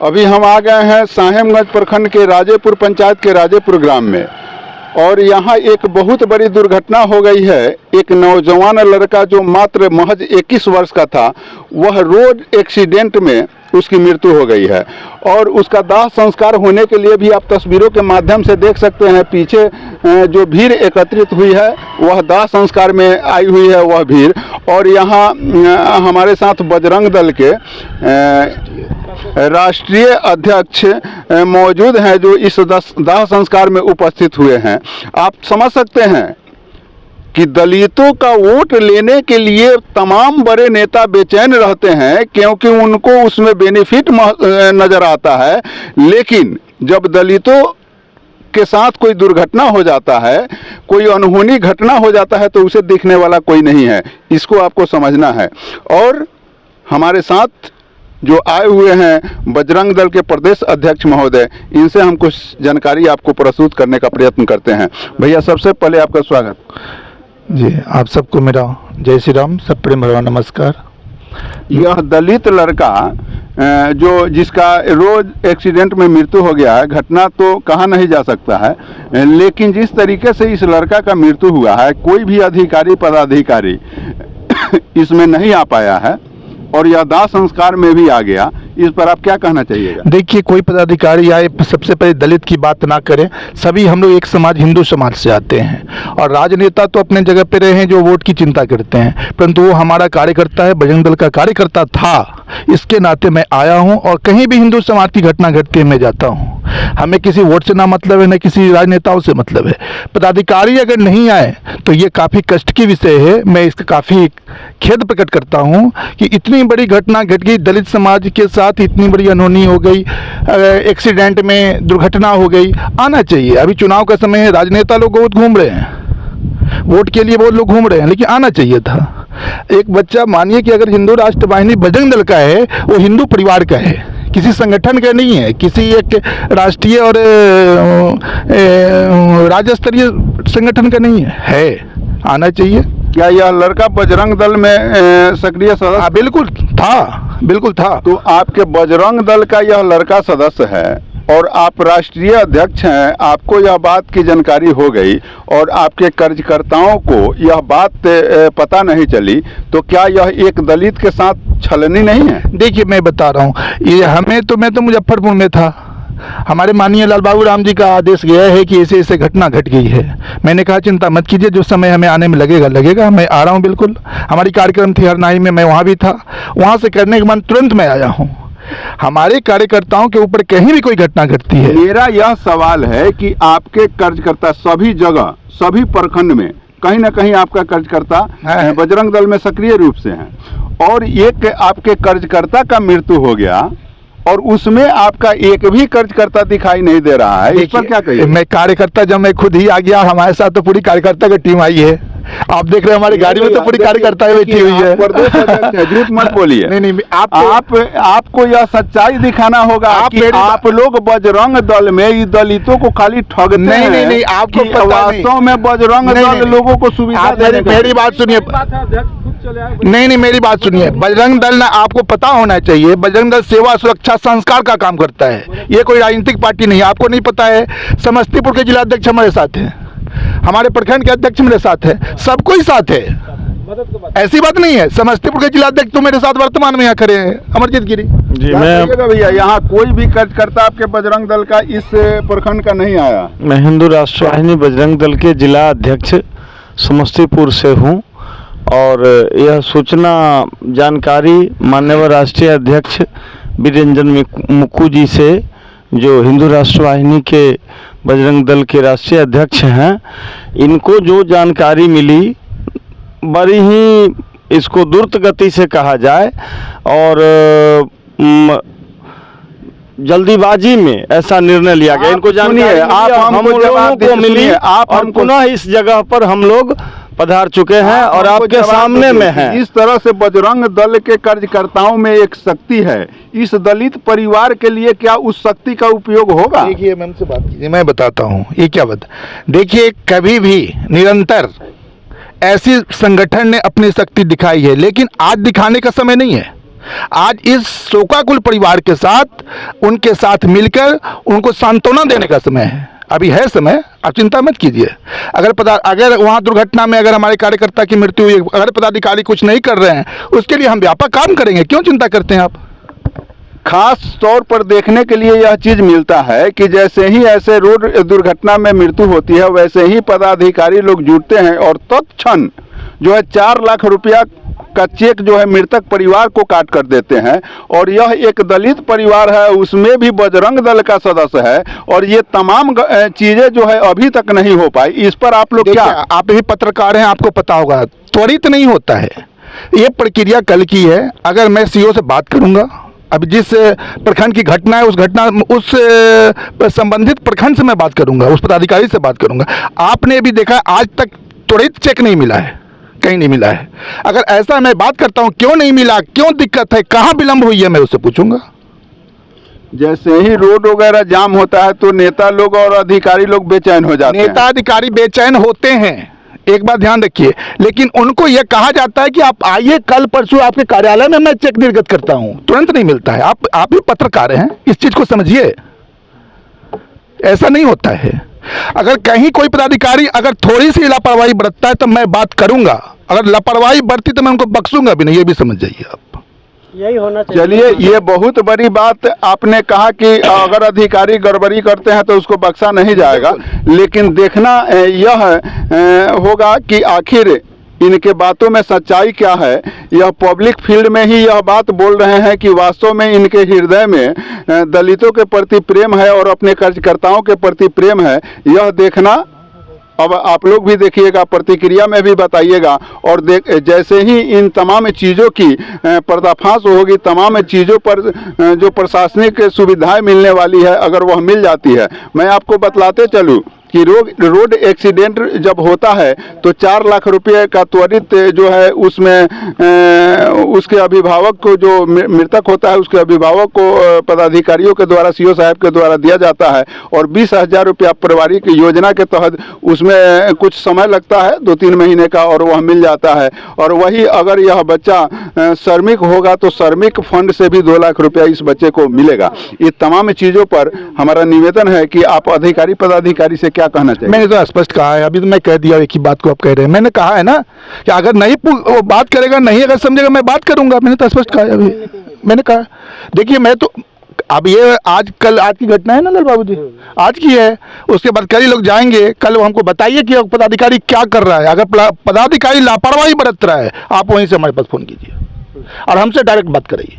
अभी हम आ गए हैं साहेबगंज प्रखंड के राजेपुर पंचायत के राजेपुर ग्राम में और यहाँ एक बहुत बड़ी दुर्घटना हो गई है। एक नौजवान लड़का जो मात्र महज 21 वर्ष का था, वह रोड एक्सीडेंट में उसकी मृत्यु हो गई है और उसका दाह संस्कार होने के लिए भी आप तस्वीरों के माध्यम से देख सकते हैं। पीछे जो भीड़ एकत्रित हुई है वह दाह संस्कार में आई हुई है वह भीड़। और यहाँ हमारे साथ बजरंग दल के राष्ट्रीय अध्यक्ष मौजूद हैं जो इस दाह संस्कार में उपस्थित हुए हैं। आप समझ सकते हैं कि दलितों का वोट लेने के लिए तमाम बड़े नेता बेचैन रहते हैं क्योंकि उनको उसमें बेनिफिट नज़र आता है, लेकिन जब दलितों के साथ कोई दुर्घटना हो जाता है, कोई अनहोनी घटना हो जाता है तो उसे देखने वाला कोई नहीं है। इसको आपको समझना है। और हमारे साथ जो आए हुए हैं बजरंग दल के प्रदेश अध्यक्ष महोदय, इनसे हम कुछ जानकारी आपको प्रस्तुत करने का प्रयत्न करते हैं। भैया, सबसे पहले आपका स्वागत जी। आप सबको मेरा जय श्री राम, सब प्रेम भरा नमस्कार। यह दलित लड़का जो जिसका रोड एक्सीडेंट में मृत्यु हो गया है, घटना तो कहा नहीं जा सकता है, लेकिन जिस तरीके से इस लड़का का मृत्यु हुआ है, कोई भी अधिकारी पदाधिकारी इसमें नहीं आ पाया है और यह दाह संस्कार में भी आ गया। इस पर आप क्या कहना चाहिएगा? देखिए, कोई पदाधिकारी आए, सबसे पहले दलित की बात ना करें। सभी हम लोग एक समाज, हिंदू समाज से आते हैं और राजनेता तो अपने जगह पे रहे हैं जो वोट की चिंता करते हैं, परंतु वो हमारा कार्यकर्ता है, बजरंग दल का कार्यकर्ता था। इसके नाते मैं आया हूं और कहीं भी हिंदू समाज की घटना घटती है मैं जाता हूं। हमें किसी वोट से ना मतलब है, न किसी राजनेताओं से मतलब है। पदाधिकारी अगर नहीं आए तो ये काफ़ी कष्ट की विषय है। मैं इसका काफ़ी खेद प्रकट करता हूं कि इतनी बड़ी घटना घट गई, दलित समाज के साथ इतनी बड़ी अनहोनी हो गई, एक्सीडेंट में दुर्घटना हो गई। आना चाहिए। अभी चुनाव का समय है, राजनेता लोग बहुत घूम रहे हैं, वोट के लिए बहुत लोग घूम रहे हैं, लेकिन आना चाहिए था। एक बच्चा, मानिए कि अगर हिंदू राष्ट्र वाहिनी बजरंग दल का है, वो हिंदू परिवार का है, किसी संगठन का नहीं है, किसी एक राष्ट्रीय और राज्य स्तरीय संगठन का नहीं है। आना चाहिए। क्या यह लड़का बजरंग दल में सक्रिय सदस्य? बिल्कुल था। तो आपके बजरंग दल का यह लड़का सदस्य है और आप राष्ट्रीय अध्यक्ष हैं, आपको यह बात की जानकारी हो गई और आपके कार्यकर्ताओं को यह बात पता नहीं चली, तो क्या यह एक दलित के साथ छलनी नहीं है? देखिए, मैं बता रहा हूँ, ये मैं तो मुजफ्फरपुर में था। हमारे माननीय लाल बाबू राम जी का आदेश गया है कि ऐसे ऐसे घटना घट गई है। मैंने कहा चिंता मत कीजिए, जो समय हमें आने में लगेगा। मैं आ रहा हूँ। बिल्कुल, हमारी कार्यक्रम थी हरनाई में, मैं वहाँ भी था। वहाँ से करने के बाद तुरंत मैं आया हूँ। हमारे कार्यकर्ताओं के ऊपर कहीं भी कोई घटना घटती है। मेरा यह सवाल है कि आपके कार्यकर्ता सभी जगह, सभी प्रखंड में कहीं ना कहीं आपका कार्यकर्ता बजरंग दल में सक्रिय रूप से है और एक आपके कार्यकर्ता का मृत्यु हो गया और उसमें आपका एक भी कार्यकर्ता दिखाई नहीं दे रहा है। इस पर क्या कहिए? मैं कार्यकर्ता, जब मैं खुद ही आ गया, हमारे साथ तो पूरी कार्यकर्ता की टीम आई है। आप देख रहे हैं हमारी गाड़ी में तो पूरी कार्यकर्ता बैठी हुई है। झूठ मत बोलिए। नहीं, आपको यह सच्चाई दिखाना होगा कि आप लोग बजरंग दल में दलितों को खाली ठगते हैं। नहीं, आपको वास्तव में बजरंग दल लोगों को सुविधा देने। मेरी बात सुनिए। नहीं, मेरी बात सुनिए। बजरंग दल ना, आपको पता होना चाहिए, बजरंग दल सेवा सुरक्षा संस्कार का काम करता है। ये कोई राजनीतिक पार्टी नहीं है। आपको नहीं पता है? समस्तीपुर के जिला अध्यक्ष हमारे साथ हैं, हमारे प्रखंड के अध्यक्ष मेरे साथ है, सब कोई साथ है। ऐसी बात नहीं है। समस्तीपुर के जिला अध्यक्ष तो मेरे साथ वर्तमान में यहाँ खड़े हैं, अमरजीत गिरी जी। मैं भैया, यहाँ कोई भी कार्यकर्ता आपके बजरंग दल का इस प्रखंड का नहीं आया? मैं हिंदू राष्ट्र वाहिनी बजरंग दल के जिला अध्यक्ष समस्तीपुर से हूँ और यह सूचना जानकारी माननीय राष्ट्रीय अध्यक्ष वीररंजन मुक्कू जी से, जो हिंदू राष्ट्र वाहिनी के बजरंग दल के राष्ट्रीय अध्यक्ष हैं, इनको जो जानकारी मिली, बड़ी ही इसको द्रुत गति से कहा जाए और जल्दीबाजी में ऐसा निर्णय लिया गया। इनको जानकारी हम लोगों को मिली, आप हम पुनः इस जगह पर हम लोग पधार चुके हैं और आपके सामने में हैं। इस तरह से बजरंग दल के कार्यकर्ताओं में एक शक्ति है। इस दलित परिवार के लिए क्या उस शक्ति का उपयोग होगा? देखिए, मैं हमसे बात कीजिए, मैं बताता हूँ ये क्या बात। देखिए, कभी भी निरंतर ऐसी संगठन ने अपनी शक्ति दिखाई है, लेकिन आज दिखाने का समय नहीं है। आज इस शोकाकुल परिवार के साथ, उनके साथ मिलकर उनको सांत्वना देने का समय है। अभी है समय, आप चिंता मत कीजिए। अगर वहाँ दुर्घटना में अगर हमारे कार्यकर्ता की मृत्यु हुई, अगर पदाधिकारी कुछ नहीं कर रहे हैं, उसके लिए हम व्यापक काम करेंगे। क्यों चिंता करते हैं आप? खास तौर पर देखने के लिए यह चीज मिलता है कि जैसे ही ऐसे रोड दुर्घटना में मृत्यु होती है, वैसे ही पदाधिकारी लोग जुटते हैं और तत्क्षण जो है 4 लाख रुपया का चेक जो है मृतक परिवार को काट कर देते हैं। और यह एक दलित परिवार है, उसमें भी बजरंग दल का सदस्य है, और ये तमाम चीजें जो है अभी तक नहीं हो पाई। इस पर आप लोग क्या? आप भी पत्रकार हैं, आपको पता होगा, त्वरित नहीं होता है। ये प्रक्रिया कल की है। अगर मैं सीओ से बात करूंगा, अब जिस प्रखंड की घटना है उस संबंधित प्रखंड से मैं बात करूंगा, उस पदाधिकारी से बात करूंगा। आपने भी देखा आज तक त्वरित चेक नहीं मिला है, कहीं नहीं मिला है। अगर ऐसा मैं बात करता हूं क्यों नहीं मिला, क्यों दिक्कत है, कहां विलंब हुई है, मैं उससे पूछूंगा। जैसे ही रोड वगैरह जाम होता है तो नेता लोग और अधिकारी लोग बेचैन हो जाते हैं। नेता अधिकारी बेचैन होते हैं, एक बात ध्यान रखिए, लेकिन उनको यह कहा जाता है कि आप आइए, कल परसों आपके कार्यालय में मैं चेक निर्गत करता हूं। तुरंत नहीं मिलता है। आप भी पत्रकार हैं, इस चीज को समझिए। ऐसा नहीं होता है। अगर कहीं कोई पदाधिकारी अगर थोड़ी सी लापरवाही बरतता है तो मैं बात करूंगा, अगर लापरवाही बरती तो मैं उनको बख्शूंगा भी नहीं, ये भी समझ जाइए आप। यही होना चाहिए। चलिए, ये बहुत बड़ी बात आपने कहा कि अगर अधिकारी गड़बड़ी करते हैं तो उसको बख्शा नहीं जाएगा, लेकिन देखना यह होगा कि आखिर इनके बातों में सच्चाई क्या है। यह पब्लिक फील्ड में ही यह बात बोल रहे हैं कि वास्तव में इनके हृदय में दलितों के प्रति प्रेम है और अपने कार्यकर्ताओं के प्रति प्रेम है। यह देखना, अब आप लोग भी देखिएगा, प्रतिक्रिया में भी बताइएगा। और जैसे ही इन तमाम चीज़ों की पर्दाफाश होगी, तमाम चीज़ों पर जो प्रशासनिक सुविधाएं मिलने वाली है, अगर वह मिल जाती है, मैं आपको बतलाते चलूँ कि रोड एक्सीडेंट जब होता है तो 4 लाख रुपये का त्वरित जो है उसमें उसके अभिभावक को, जो मृतक होता है उसके अभिभावक को पदाधिकारियों के द्वारा, सीओ साहब के द्वारा दिया जाता है। और 20,000 रुपया पारिवारिक योजना के तहत उसमें कुछ समय लगता है, 2-3 महीने का, और वह मिल जाता है। और वही अगर यह बच्चा श्रमिक होगा तो श्रमिक फंड से भी 2 लाख रुपया इस बच्चे को मिलेगा। ये तमाम चीज़ों पर हमारा निवेदन है कि आप अधिकारी पदाधिकारी से क्या कहना चाहिए? मैंने तो स्पष्ट कहा है, अभी तो मैं कह दिया, एक ही बात को आप कह रहे हैं। मैंने कहा है ना कि अगर नहीं वो बात करेगा, नहीं अगर समझेगा, मैं बात करूंगा। मैंने तो स्पष्ट कहा है, अभी मैंने कहा। देखिए, मैं तो अब ये आज की घटना है ना लाल बाबू जी, आज की है। उसके बाद कई लोग जाएंगे, कल वो हमको बताइए कि पदाधिकारी क्या कर रहा है। अगर पदाधिकारी लापरवाही बरत रहा है, आप वहीं से हमारे पास फोन कीजिए और हमसे डायरेक्ट बात कराइए।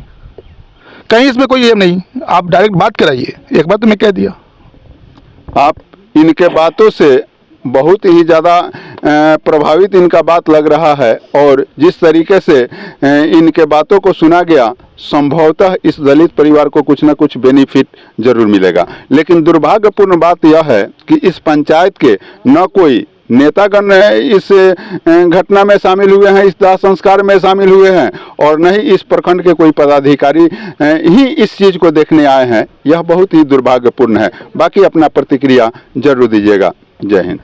कहीं इसमें कोई ये नहीं, आप डायरेक्ट बात कराइए। एक बात तो मैं कह दिया। आप इनके बातों से बहुत ही ज़्यादा प्रभावित इनका बात लग रहा है, और जिस तरीके से इनके बातों को सुना गया, संभवतः इस दलित परिवार को कुछ ना कुछ बेनिफिट जरूर मिलेगा। लेकिन दुर्भाग्यपूर्ण बात यह है कि इस पंचायत के न कोई नेतागण इस घटना में शामिल हुए हैं, इस दाह संस्कार में शामिल हुए हैं, और न ही इस प्रखंड के कोई पदाधिकारी ही इस चीज़ को देखने आए हैं। यह बहुत ही दुर्भाग्यपूर्ण है। बाकी अपना प्रतिक्रिया जरूर दीजिएगा। जय हिंद।